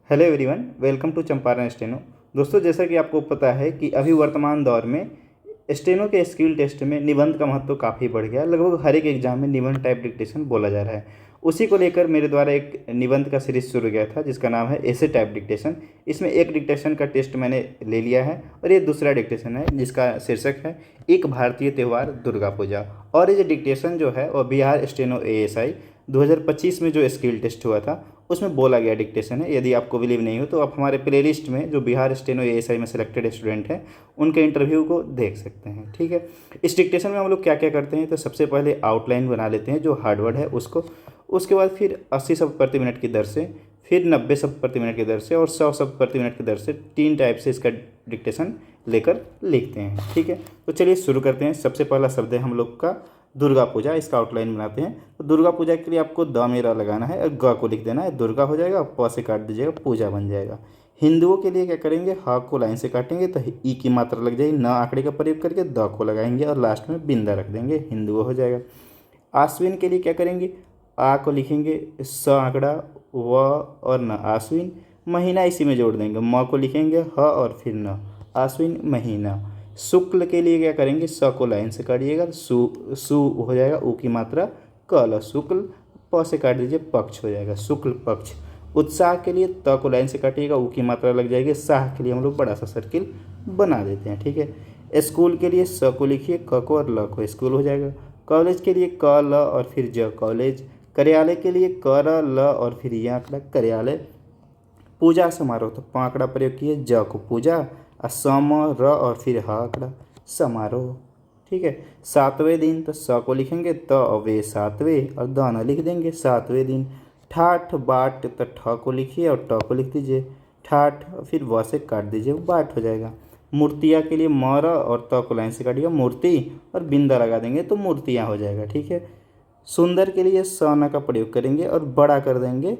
Hello everyone, welcome to Champaran steno. दोस्तों, जैसा कि आपको पता है कि अभी वर्तमान दौर में स्टेनो के स्किल टेस्ट में निबंध का महत्व काफ़ी बढ़ गया है। लगभग हर एक एग्जाम में निबंध टाइप डिक्टेशन बोला जा रहा है। उसी को लेकर मेरे द्वारा एक निबंध का सीरीज शुरू किया था जिसका नाम है ऐसे टाइप डिक्टेशन। इसमें एक डिक्टेशन का टेस्ट मैंने ले लिया है और ये दूसरा डिक्टेशन है जिसका शीर्षक है एक भारतीय त्यौहार दुर्गा पूजा। और ये जो डिक्टेशन जो है वो बिहार स्टेनो एएसआई 2025 में जो स्किल टेस्ट हुआ था उसमें बोला गया डिक्टेशन है। यदि आपको बिलीव नहीं हो तो आप हमारे प्लेलिस्ट में जो बिहार स्टेनो एएसआई में सिलेक्टेड स्टूडेंट हैं उनके इंटरव्यू को देख सकते हैं। ठीक है, इस डिक्टेशन में हम लोग क्या क्या करते हैं तो सबसे पहले आउटलाइन बना लेते हैं जो हार्डवर्ड है उसको। उसके बाद फिर 80 शब्द प्रति मिनट की दर से, फिर 90 शब्द प्रति मिनट की दर से और 100 शब्द प्रति मिनट की दर से 3 टाइप से इसका डिक्टेशन लेकर लिखते हैं। ठीक है, तो चलिए शुरू करते हैं। सबसे पहला शब्द है हम लोग का दुर्गा पूजा। इसका आउटलाइन बनाते हैं। तो दुर्गा पूजा के लिए आपको द में र लगाना है और ग को लिख देना है, दुर्गा हो जाएगा, प से काट दीजिएगा, पूजा बन जाएगा। हिंदुओं के लिए क्या करेंगे, ह को लाइन से काटेंगे तो ई की मात्रा लग जाएगी, न आंकड़े का प्रयोग करके द को लगाएंगे और लास्ट में बिंदा रख देंगे, हिंदुओं हो जाएगा। आश्विन के लिए क्या करेंगे, आ को लिखेंगे, स आंकड़ा, व और न आश्विन, महीना इसी में जोड़ देंगे, म को लिखेंगे, ह और फिर न, आश्विन महीना। शुक्ल के लिए क्या करेंगे, स को लाइन से काटिएगा, सु हो जाएगा, उ की मात्रा कल, शुक्ल, प से काट दीजिए, पक्ष हो जाएगा, शुक्ल पक्ष। उत्साह के लिए त को लाइन से काटिएगा, उ की मात्रा लग जाएगी, साह के लिए हम लोग बड़ा सा सर्किल बना देते हैं। ठीक है, स्कूल के लिए स को लिखिए, क को और ल को, स्कूल हो जाएगा। कॉलेज के लिए क ल और फिर ज, कॉलेज। कार्यालय के लिए क र ल और फिर य आंकड़ा, कार्यालय। पूजा समारोह तो प आंकड़ा प्रयोग किए, ज को पूजा, और सम र और फिर ह आंकड़ा, समारोह। ठीक है, सातवें दिन तो स को लिखेंगे, त अवे सातवें और द न लिख देंगे, सातवें दिन। ठाठ बाट तो ठ को लिखिए और ट को लिख दीजिए, ठाठ, फिर व से काट दीजिए, बाट हो जाएगा। मूर्तियाँ के लिए म र और त को लाइन से काटिएगा, मूर्ति, और बिंदा लगा देंगे तो मूर्तियाँ हो जाएगा। ठीक है, सुंदर के लिए स न का प्रयोग करेंगे और बड़ा कर देंगे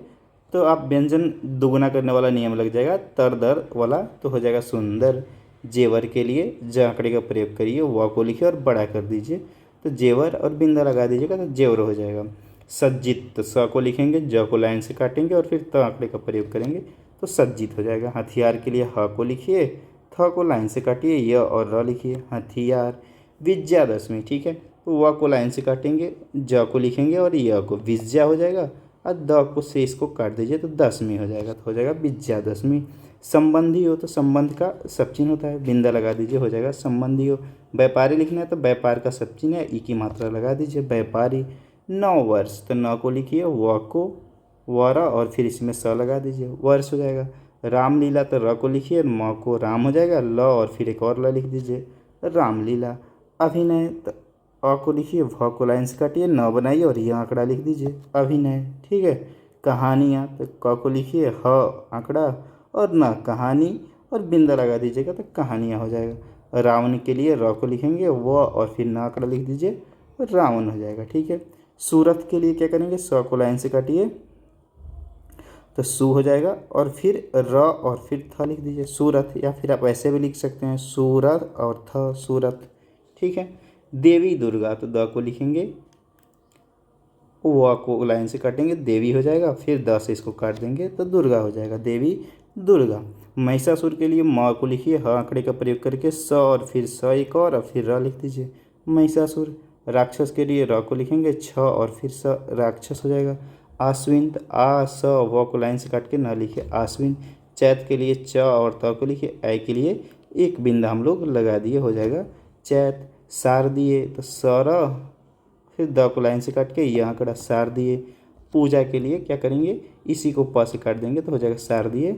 तो आप व्यंजन दुगुना करने वाला नियम लग जाएगा, तर दर वाला, तो हो जाएगा सुंदर। जेवर के लिए ज आंकड़े का प्रयोग करिए, व को लिखिए और बड़ा कर दीजिए तो जेवर और बिंदा लगा दीजिएगा तो जेवर हो जाएगा। सज्जित तो स को लिखेंगे, ज को लाइन से काटेंगे और फिर त आंकड़े का प्रयोग करेंगे तो सज्जित हो जाएगा। हथियार के लिए ह को लिखिए, थ को लाइन से काटिए, य और र लिखिए, हथियार। विजयादशमी, ठीक है, तो व को लाइन से काटेंगे, ज को लिखेंगे और य को, विजया हो जाएगा, और द को से इसको काट दीजिए तो दशमी हो जाएगा, तो हो जाएगा विजयादशमी। संबंधी हो तो संबंध का सब चिन्ह होता है, बिंदा लगा दीजिए, हो जाएगा संबंधी हो। व्यापारी लिखना है तो व्यापार का सब चिन्ह है, ई की मात्रा लगा दीजिए, व्यापारी। 9 वर्ष तो न को लिखिए, व को, वरा और फिर इसमें स लगा दीजिए, वर्ष हो जाएगा। रामलीला तो र को लिखिए, म को राम हो जाएगा, ल और फिर एक और ल लिख दीजिए, रामलीला। अभिनय तो अ को लिखिए, भ को लाइन से काटिए, न बनाइए और यह आंकड़ा लिख दीजिए, अभिनय। ठीक है, कहानियाँ तो क को लिखिए, ह आंकड़ा और न, कहानी, और बिंदा लगा दीजिएगा तो कहानियाँ हो जाएगा। रावण के लिए र को लिखेंगे, व और फिर न आंकड़ा लिख दीजिए, रावण हो जाएगा। ठीक है, सूरत के लिए क्या करेंगे, स को लाइन से काटिए तो सु हो जाएगा और फिर र और फिर थ लिख दीजिए, सूरत, या फिर आप ऐसे भी लिख सकते हैं, सूरत और थ, सूरत। ठीक है, देवी दुर्गा तो द को लिखेंगे, व को लाइन से काटेंगे, देवी हो जाएगा, फिर द से इसको काट देंगे तो दुर्गा हो जाएगा, देवी दुर्गा। महिषासुर के लिए म को लिखिए, ह आंकड़े का प्रयोग करके, स और फिर स एक और फिर र लिख दीजिए, महिषासुर। राक्षस के लिए र को लिखेंगे, छ और फिर स, राक्षस हो जाएगा। आश्विन तो आ स व को लाइन से काट के न लिखे, आश्विन। चैत के लिए च और त को लिखिए, ऐ के लिए एक बिंदा हम लोग लगा दिए, हो जाएगा चैत। शारदीय तो सर, फिर द को लाइन से काट के यह आंकड़ा, शारदीय। पूजा के लिए क्या करेंगे, इसी को प से काट देंगे तो हो जाएगा शारदीय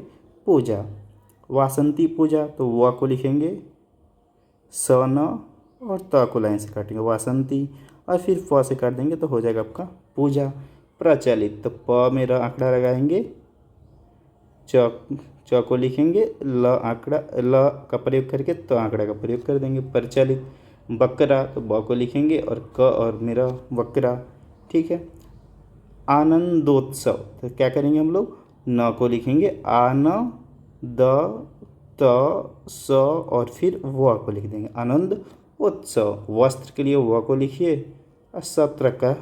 पूजा। वासंती पूजा तो व को लिखेंगे, स न और त को लाइन से काटेंगे, वासंती, और फिर फ से काट देंगे तो हो जाएगा आपका पूजा। प्रचलित तो प में र आंकड़ा लगाएंगे, च को लिखेंगे, ल आंकड़ा, ल का प्रयोग करके तो आंकड़ा का प्रयोग कर देंगे, प्रचलित। बकरा तो ब को लिखेंगे और क और मेरा बकरा। ठीक है, आनंदोत्सव तो क्या करेंगे हम लोग, न को लिखेंगे, आन, द, त, स और फिर व को लिख देंगे, आनंद उत्सव। वस्त्र के लिए व को लिखिए और सत्र का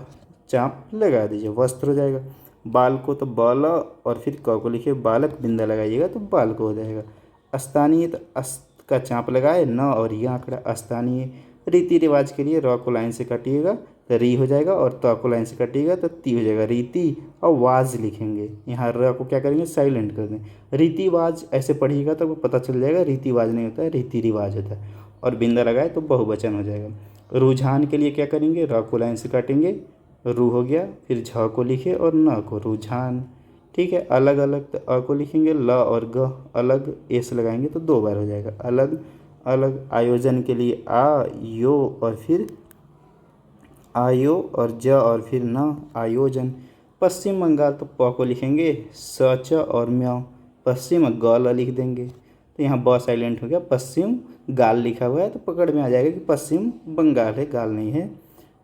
चाप लगा दीजिए, वस्त्र हो जाएगा। बाल को तो बाल और फिर क को लिखिए बालक, बिंदा लगाइएगा तो बाल को हो जाएगा। स्थानीय तो अस्त का चाँप लगाए, न और यह आंकड़ा स्थानीय। रीति रिवाज के लिए र को लाइन से काटिएगा तो री हो जाएगा और त को लाइन से काटिएगा तो ती हो जाएगा। रीति और वाज लिखेंगे, यहाँ र को क्या करेंगे साइलेंट कर दें। रीतिवाज ऐसे पढ़िएगा तो आपको पता चल जाएगा, रीतिवाज नहीं होता है रीति रिवाज होता है। और बिंदा लगाए तो बहुवचन हो जाएगा। रुझान के लिए क्या करेंगे, र को लाइन से काटेंगे, रू हो गया, फिर झ को लिखे और न को रुझान। ठीक है, अलग अलग तो अ को लिखेंगे, ल और ग अलग, एस लगाएंगे तो 2 बार हो जाएगा अलग अलग। आयोजन के लिए आ यो और फिर आयो और ज और फिर न आयोजन। पश्चिम बंगाल तो प को लिखेंगे, स च और म्य, पश्चिम ग ल लिख देंगे तो यहाँ ब साइलेंट हो गया, पश्चिम गाल लिखा हुआ है तो पकड़ में आ जाएगा कि पश्चिम बंगाल है, गाल नहीं है।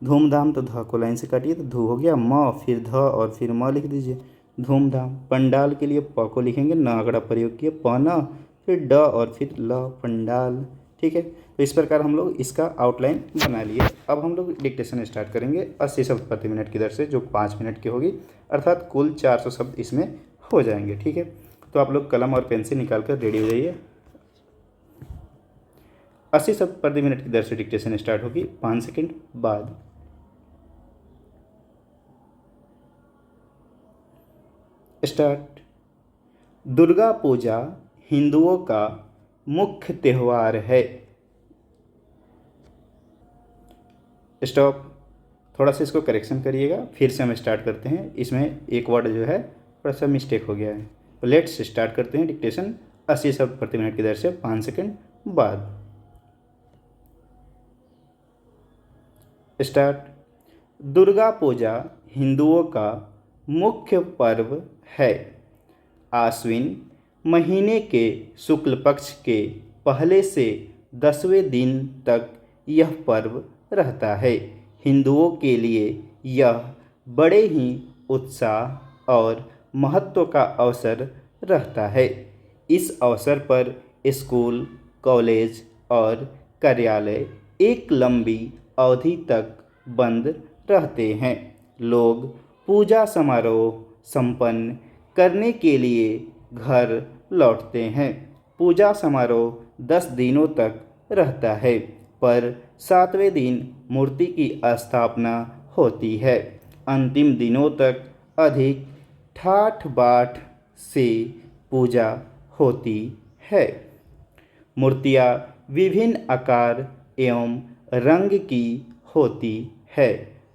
धूमधाम तो ध को लाइन से काटिए तो धू हो गया, म फिर ध और फिर म लिख दीजिए धूमधाम। पंडाल के लिए प को लिखेंगे, न आंकड़ा प्रयोग किए, प न फिर ड और फिर ल पंडाल। ठीक है, तो इस प्रकार हम लोग इसका आउटलाइन बना लिए। अब हम लोग डिक्टेशन स्टार्ट करेंगे 80 शब्द प्रति मिनट की दर से, जो 5 मिनट की होगी, अर्थात कुल 400 शब्द इसमें हो जाएंगे। ठीक है, तो आप लोग कलम और पेंसिल निकाल कर रेडी हो जाइए। 80 शब्द प्रति मिनट की दर से डिक्टेशन स्टार्ट होगी 5 सेकंड बाद। स्टार्ट। दुर्गा पूजा हिंदुओं का मुख्य त्यौहार है। स्टॉप। थोड़ा सा इसको करेक्शन करिएगा, फिर से हम स्टार्ट करते हैं। इसमें एक वर्ड जो है थोड़ा सा मिस्टेक हो गया है, तो लेट्स स्टार्ट करते हैं डिक्टेशन 80 शब्द प्रति मिनट की दर से 5 सेकंड बाद। स्टार्ट। दुर्गा पूजा हिंदुओं का मुख्य पर्व है। आश्विन महीने के शुक्ल पक्ष के पहले से 10वें दिन तक यह पर्व रहता है। हिंदुओं के लिए यह बड़े ही उत्साह और महत्व का अवसर रहता है। इस अवसर पर स्कूल, कॉलेज और कार्यालय एक लंबी अवधि तक बंद रहते हैं। लोग पूजा समारोह संपन्न करने के लिए घर लौटते हैं। पूजा समारोह 10 दिनों तक रहता है, पर 7वें दिन मूर्ति की स्थापना होती है। अंतिम दिनों तक अधिक ठाठ बाट से पूजा होती है। मूर्तियाँ विभिन्न आकार एवं रंग की होती है।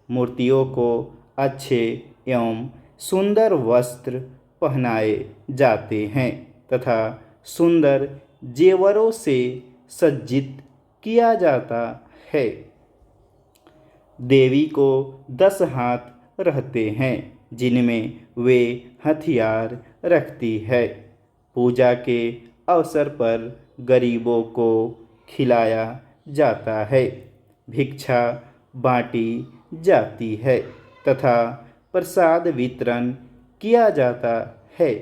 मूर्तियों को अच्छे एवं सुंदर वस्त्र पहनाए जाते हैं तथा सुंदर जेवरों से सज्जित किया जाता है। देवी को 10 हाथ रहते हैं, जिनमें वे हथियार रखती है। पूजा के अवसर पर गरीबों को खिलाया जाता है, भिक्षा बांटी जाती है तथा प्रसाद वितरण किया जाता है।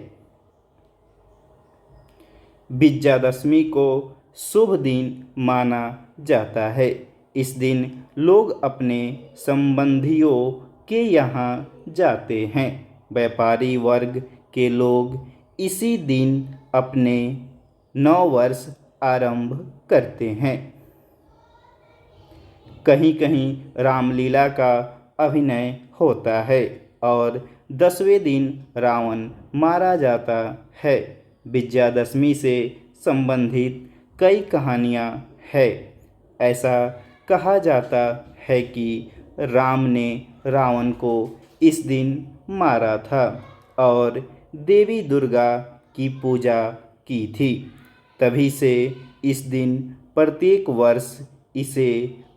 विजयादशमी को शुभ दिन माना जाता है। इस दिन लोग अपने संबंधियों के यहाँ जाते हैं। व्यापारी वर्ग के लोग इसी दिन अपने नव वर्ष आरंभ करते हैं। कहीं कहीं रामलीला का अभिनय होता है और 10वें दिन रावण मारा जाता है। विजयादशमी से संबंधित कई कहानियाँ हैं। ऐसा कहा जाता है कि राम ने रावण को इस दिन मारा था और देवी दुर्गा की पूजा की थी। तभी से इस दिन प्रत्येक वर्ष इसे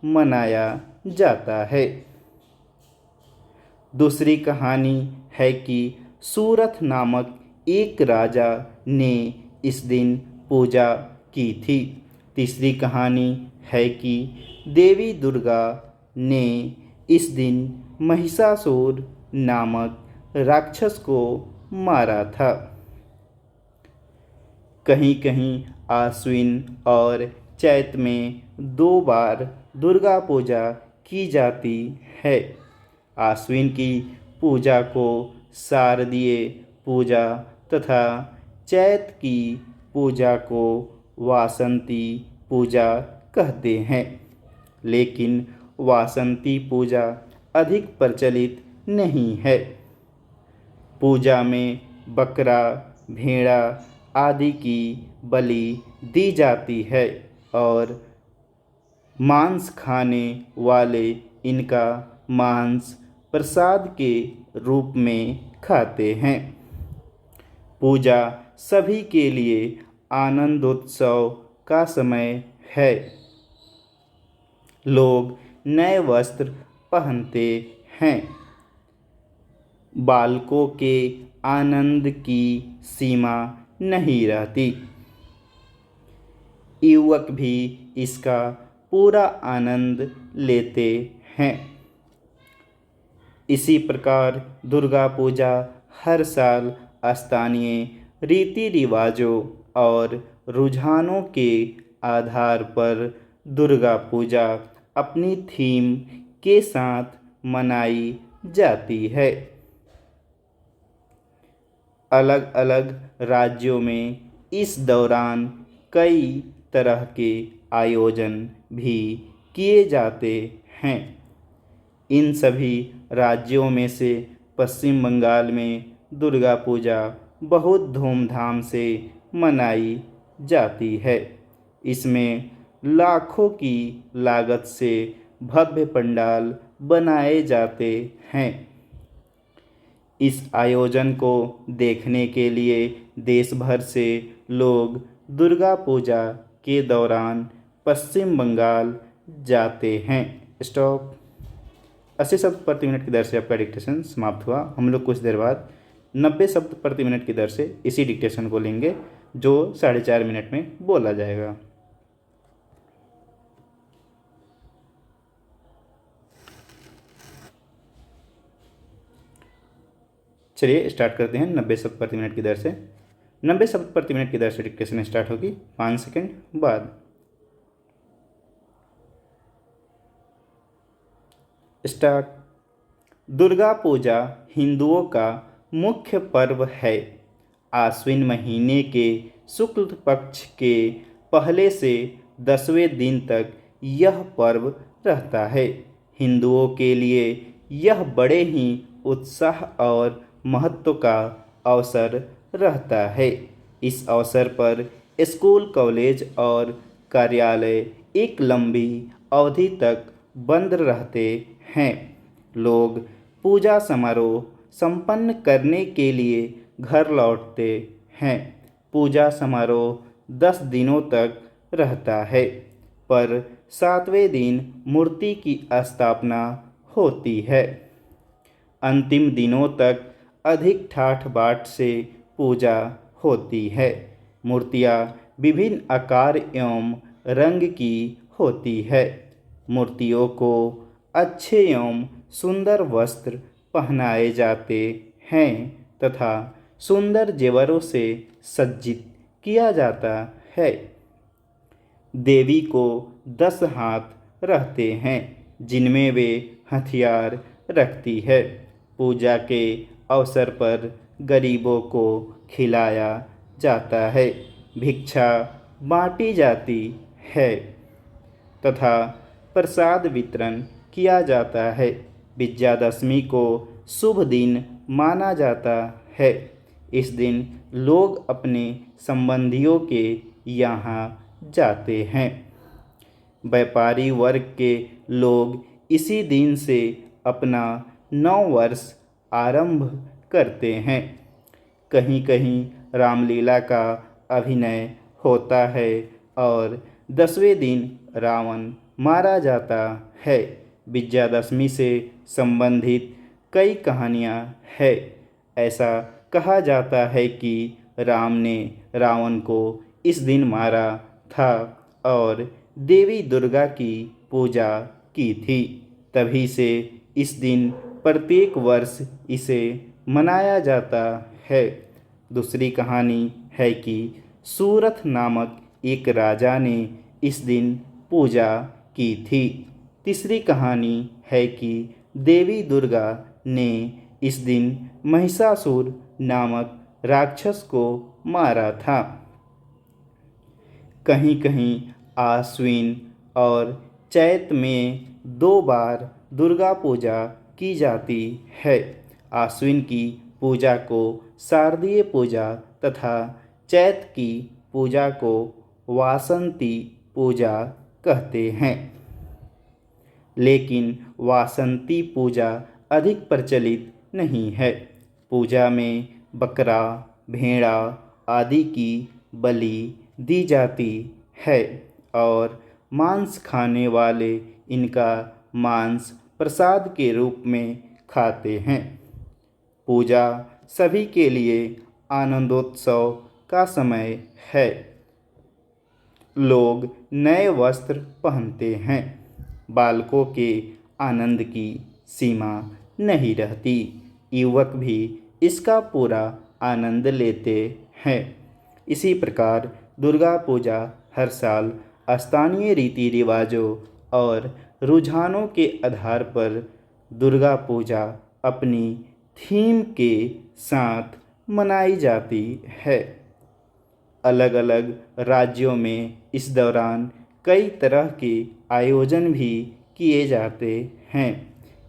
मनाया जाता है। दूसरी कहानी है कि सूरथ नामक एक राजा ने इस दिन पूजा की थी। तीसरी कहानी है कि देवी दुर्गा ने इस दिन महिषासुर नामक राक्षस को मारा था। कहीं कहीं आश्विन और चैत में 2 बार दुर्गा पूजा की जाती है। आश्विन की पूजा को शारदीय पूजा तथा चैत की पूजा को वासंती पूजा कहते हैं। लेकिन वासंती पूजा अधिक प्रचलित नहीं है। पूजा में बकरा, भेड़ा आदि की बलि दी जाती है और मांस खाने वाले इनका मांस प्रसाद के रूप में खाते हैं। पूजा सभी के लिए आनंदोत्सव का समय है। लोग नए वस्त्र पहनते हैं। बालकों के आनंद की सीमा नहीं रहती। युवक भी इसका पूरा आनंद लेते हैं। इसी प्रकार दुर्गा पूजा हर साल स्थानीय रीति रिवाजों और रुझानों के आधार पर दुर्गा पूजा अपनी थीम के साथ मनाई जाती है। अलग अलग राज्यों में इस दौरान कई तरह के आयोजन भी किए जाते हैं। इन सभी राज्यों में से पश्चिम बंगाल में दुर्गा पूजा बहुत धूमधाम से मनाई जाती है। इसमें लाखों की लागत से भव्य पंडाल बनाए जाते हैं। इस आयोजन को देखने के लिए देश भर से लोग दुर्गा पूजा के दौरान पश्चिम बंगाल जाते हैं। स्टॉप। 80 शब्द प्रति मिनट की दर से आपका डिक्टेशन समाप्त हुआ। हम लोग कुछ देर बाद 90 शब्द प्रति मिनट की दर से इसी डिक्टेशन को लेंगे, जो 4.5 मिनट में बोला जाएगा। चलिए स्टार्ट करते हैं 90 शब्द प्रति मिनट की दर से। 90 शब्द प्रति मिनट की दर से डिक्टेशन स्टार्ट होगी 5 सेकंड बाद। स्टार्ट। दुर्गा पूजा हिंदुओं का मुख्य पर्व है। आश्विन महीने के शुक्ल पक्ष के पहले से 10वें दिन तक यह पर्व रहता है। हिंदुओं के लिए यह बड़े ही उत्साह और महत्व का अवसर रहता है। इस अवसर पर स्कूल, कॉलेज और कार्यालय एक लंबी अवधि तक बंद रहते हैं। लोग पूजा समारोह संपन्न करने के लिए घर लौटते हैं। पूजा समारोह 10 दिनों तक रहता है, पर 7वें दिन मूर्ति की स्थापना होती है। अंतिम दिनों तक अधिक ठाठ बाट से पूजा होती है। मूर्तियाँ विभिन्न आकार एवं रंग की होती है। मूर्तियों को अच्छे एवं सुंदर वस्त्र पहनाए जाते हैं तथा सुंदर जेवरों से सज्जित किया जाता है। देवी को 10 हाथ रहते हैं, जिनमें वे हथियार रखती है। पूजा के अवसर पर गरीबों को खिलाया जाता है, भिक्षा बांटी जाती है तथा प्रसाद वितरण किया जाता है। विजयादशमी को शुभ दिन माना जाता है। इस दिन लोग अपने संबंधियों के यहाँ जाते हैं। व्यापारी वर्ग के लोग इसी दिन से अपना नव वर्ष आरंभ करते हैं। कहीं कहीं रामलीला का अभिनय होता है और 10वें दिन रावण मारा जाता है। विजयादशमी से संबंधित कई कहानियाँ हैं। ऐसा कहा जाता है कि राम ने रावण को इस दिन मारा था और देवी दुर्गा की पूजा की थी। तभी से इस दिन प्रत्येक वर्ष इसे मनाया जाता है। दूसरी कहानी है कि सूरथ नामक एक राजा ने इस दिन पूजा की थी। तीसरी कहानी है कि देवी दुर्गा ने इस दिन महिषासुर नामक राक्षस को मारा था। कहीं कहीं आश्विन और चैत में 2 बार दुर्गा पूजा की जाती है। आश्विन की पूजा को शारदीय पूजा तथा चैत की पूजा को वासंती पूजा कहते हैं। लेकिन वासंती पूजा अधिक प्रचलित नहीं है। पूजा में बकरा, भेड़ा आदि की बलि दी जाती है और मांस खाने वाले इनका मांस प्रसाद के रूप में खाते हैं। पूजा सभी के लिए आनंदोत्सव का समय है। लोग नए वस्त्र पहनते हैं। बालकों के आनंद की सीमा नहीं रहती। युवक भी इसका पूरा आनंद लेते हैं। इसी प्रकार दुर्गा पूजा हर साल स्थानीय रीति रिवाजों और रुझानों के आधार पर दुर्गा पूजा अपनी थीम के साथ मनाई जाती है। अलग अलग राज्यों में इस दौरान कई तरह के आयोजन भी किए जाते हैं।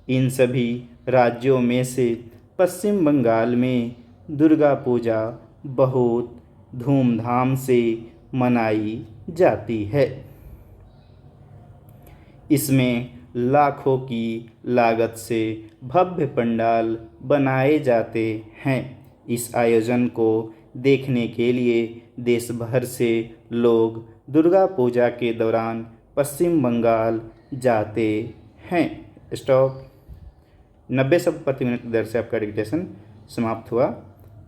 इन सभी राज्यों में से पश्चिम बंगाल में दुर्गा पूजा बहुत धूमधाम से मनाई जाती है। इसमें लाखों की लागत से भव्य पंडाल बनाए जाते हैं। इस आयोजन को देखने के लिए देश भर से लोग दुर्गा पूजा के दौरान पश्चिम बंगाल जाते हैं। स्टॉप। 90 शब्द प्रति मिनट की दर से आपका डिक्टेशन समाप्त हुआ।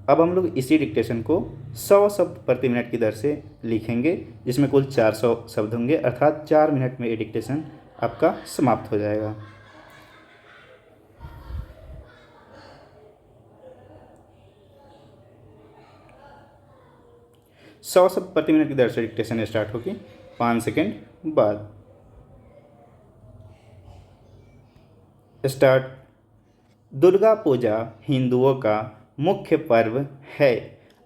अब हम लोग इसी डिक्टेशन को 100 शब्द प्रति मिनट की दर से लिखेंगे, जिसमें कुल 400 शब्द होंगे, अर्थात 4 मिनट में ये डिक्टेशन आपका समाप्त हो जाएगा। सौ शब्द प्रति मिनट की दर से डिक्टेशन स्टार्ट होगी 5 सेकेंड बाद। स्टार्ट। दुर्गा पूजा हिंदुओं का मुख्य पर्व है।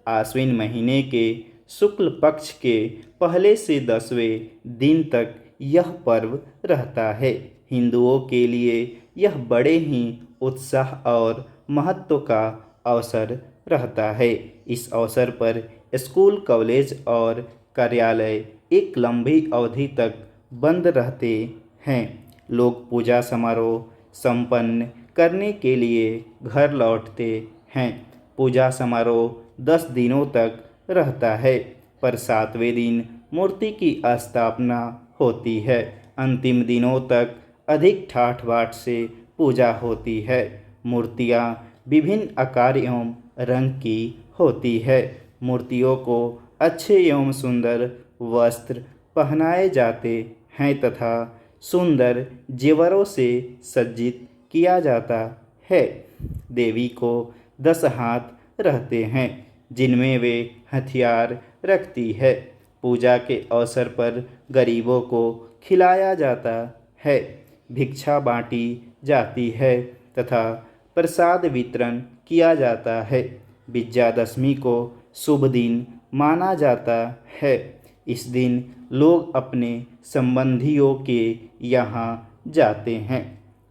आश्विन महीने के शुक्ल पक्ष के पहले से 10वें दिन तक यह पर्व रहता है। हिंदुओं के लिए यह बड़े ही उत्साह और महत्व का अवसर रहता है। इस अवसर पर स्कूल, कॉलेज और कार्यालय एक लंबी अवधि तक बंद रहते हैं। लोग पूजा समारोह संपन्न करने के लिए घर लौटते हैं। पूजा समारोह 10 दिनों तक रहता है, पर 7वें दिन मूर्ति की स्थापना होती है। अंतिम दिनों तक अधिक ठाठ बाट से पूजा होती है। मूर्तियाँ विभिन्न आकार एवं रंग की होती है। मूर्तियों को अच्छे एवं सुंदर वस्त्र पहनाए जाते हैं तथा सुंदर जेवरों से सज्जित किया जाता है। देवी को 10 हाथ रहते हैं, जिनमें वे हथियार रखती है। पूजा के अवसर पर गरीबों को खिलाया जाता है, भिक्षा बांटी जाती है तथा प्रसाद वितरण किया जाता है। विजयादशमी को शुभ दिन माना जाता है। इस दिन लोग अपने संबंधियों के यहाँ जाते हैं।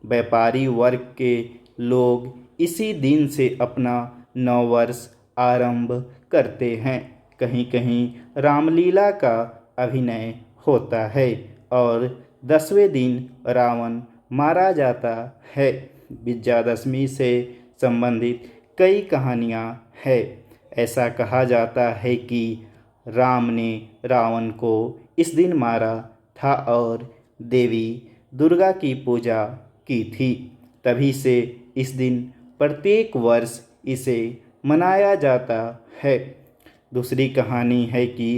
व्यापारी वर्ग के लोग इसी दिन से अपना नववर्ष आरंभ करते हैं। कहीं कहीं रामलीला का अभिनय होता है और 10वें दिन रावण मारा जाता है। विजयादशमी से संबंधित कई कहानियाँ हैं। ऐसा कहा जाता है कि राम ने रावण को इस दिन मारा था और देवी दुर्गा की पूजा की थी। तभी से इस दिन प्रत्येक वर्ष इसे मनाया जाता है। दूसरी कहानी है कि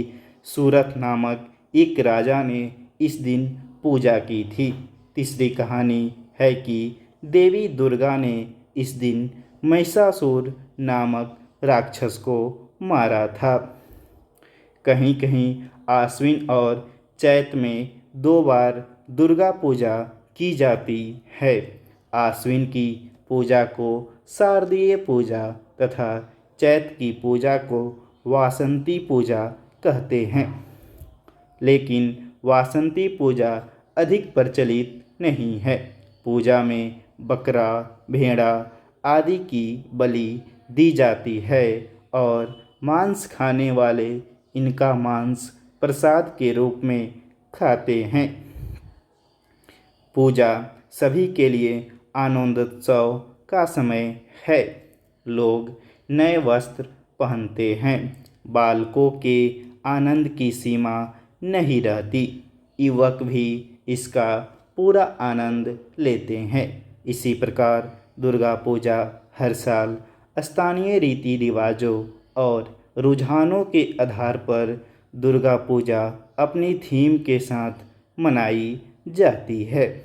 सूरथ नामक एक राजा ने इस दिन पूजा की थी। तीसरी कहानी है कि देवी दुर्गा ने इस दिन महिषासुर नामक राक्षस को मारा था। कहीं कहीं आश्विन और चैत में 2 बार दुर्गा पूजा की जाती है। आश्विन की पूजा को शारदीय पूजा तथा चैत की पूजा को वासंती पूजा कहते हैं। लेकिन वासंती पूजा अधिक प्रचलित नहीं है। पूजा में बकरा, भेड़ा आदि की बलि दी जाती है और मांस खाने वाले इनका मांस प्रसाद के रूप में खाते हैं। पूजा सभी के लिए आनंदोत्सव का समय है। लोग नए वस्त्र पहनते हैं। बालकों के आनंद की सीमा नहीं रहती। युवक भी इसका पूरा आनंद लेते हैं। इसी प्रकार दुर्गा पूजा हर साल स्थानीय रीति रिवाजों और रुझानों के आधार पर दुर्गा पूजा अपनी थीम के साथ मनाई जाती है।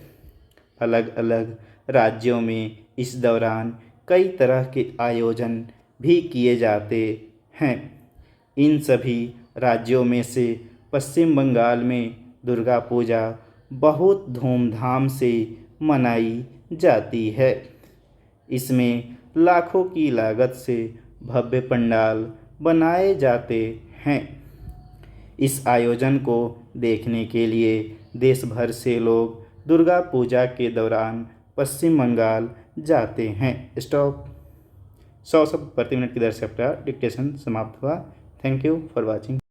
अलग अलग राज्यों में इस दौरान कई तरह के आयोजन भी किए जाते हैं। इन सभी राज्यों में से पश्चिम बंगाल में दुर्गा पूजा बहुत धूमधाम से मनाई जाती है। इसमें लाखों की लागत से भव्य पंडाल बनाए जाते हैं। इस आयोजन को देखने के लिए देश भर से लोग दुर्गा पूजा के दौरान पश्चिम बंगाल जाते हैं। स्टॉप। 100 शब्द प्रति मिनट की दर से आपका डिक्टेशन समाप्त हुआ। Thank you for watching.